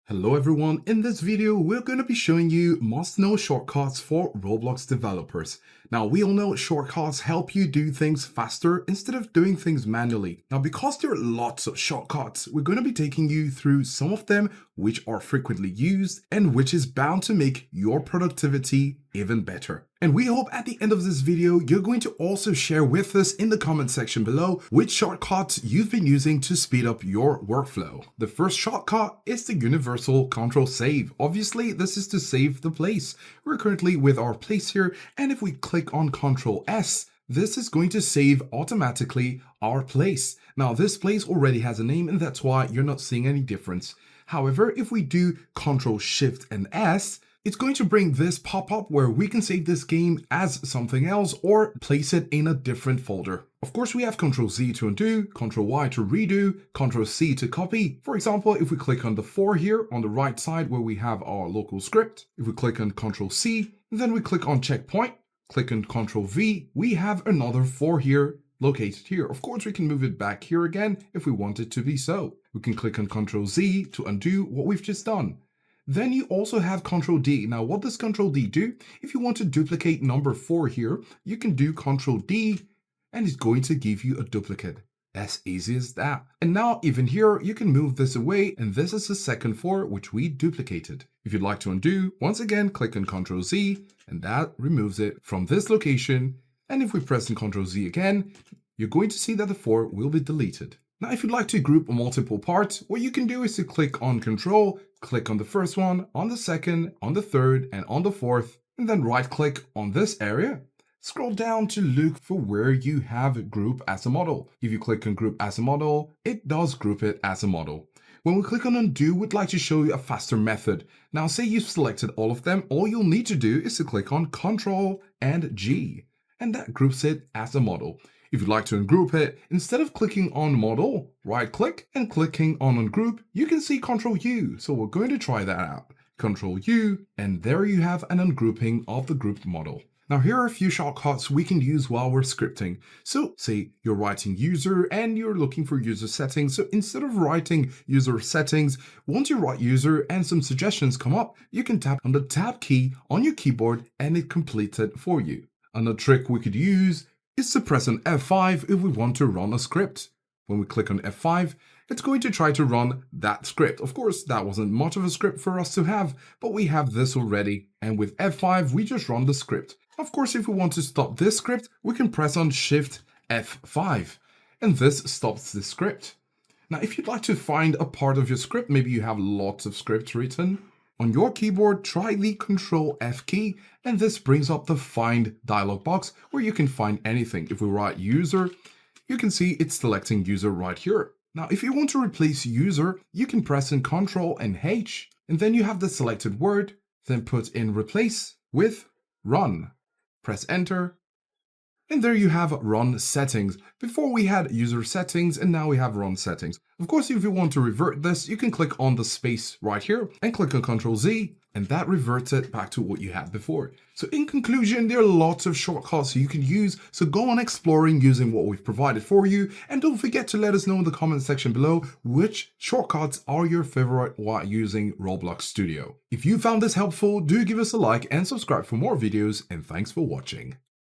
Hello everyone, in this video we're going to be showing you must-know shortcuts for Roblox developers. Now we all know shortcuts help you do things faster instead of doing things manually. Now because there are lots of shortcuts, we're going to be taking you through some of them which are frequently used and which is bound to make your productivity even better. And we hope at the end of this video you're going to also share with us in the comment section below which shortcuts you've been using to speed up your workflow. The first shortcut is the universal Control Save. Obviously this is to save the place. We're currently with our place here, and if we click on Control S, this is going to save automatically our place. Now this place already has a name and that's why you're not seeing any difference. However, if we do Control Shift and S, it's going to bring this pop-up where we can save this game as something else or place it in a different folder. Of course, we have Ctrl Z to undo, Ctrl Y to redo, Ctrl C to copy. For example, if we click on the 4 here on the right side where we have our local script, if we click on Ctrl C, then we click on checkpoint, click on Ctrl V, we have another 4 here located here. Of course, we can move it back here again if we want it to be so. We can click on Ctrl Z to undo what we've just done. Then you also have Ctrl D. Now, what does Ctrl D do? If you want to duplicate number 4 here, you can do Ctrl D and it's going to give you a duplicate. As easy as that. And now even here, you can move this away and this is the second 4 which we duplicated. If you'd like to undo, once again, click on Ctrl Z and that removes it from this location. And if we press on Ctrl Z again, you're going to see that the 4 will be deleted. Now, if you'd like to group multiple parts, what you can do is to click on Control, click on the first one, on the second, on the third, and on the fourth, and then right click on this area. Scroll down to look for where you have Group as a Model. If you click on Group as a Model, it does group it as a model. When we click on Undo, we'd like to show you a faster method. Now, say you've selected all of them, all you'll need to do is to click on Control and G, and that groups it as a model. If you'd like to ungroup it, instead of clicking on Model, right click and clicking on Ungroup, you can see Ctrl U. So we're going to try that out. Ctrl U, and there you have an ungrouping of the grouped model. Now here are a few shortcuts we can use while we're scripting. So say you're writing user and you're looking for user settings. So instead of writing user settings, once you write user and some suggestions come up, you can tap on the tab key on your keyboard and it completes it for you. Another trick we could use is to press on F5 if we want to run a script. When we click on F5, it's going to try to run that script. Of course, that wasn't much of a script for us to have, but we have this already. And with F5, we just run the script. Of course, if we want to stop this script, we can press on Shift F5, and this stops the script. Now, if you'd like to find a part of your script, maybe you have lots of scripts written, on your keyboard, try the Ctrl F key, and this brings up the Find dialog box where you can find anything. If we write user, you can see it's selecting user right here. Now, if you want to replace user, you can press in Ctrl and H, and then you have the selected word, then put in replace with run. Press enter. And there you have run settings. Before we had user settings and now we have run settings. Of course, if you want to revert this, you can click on the space right here and click on Ctrl Z, and that reverts it back to what you had before. So in conclusion, there are lots of shortcuts you can use. So go on exploring using what we've provided for you. And don't forget to let us know in the comment section below which shortcuts are your favorite while using Roblox Studio. If you found this helpful, do give us a like and subscribe for more videos, and thanks for watching.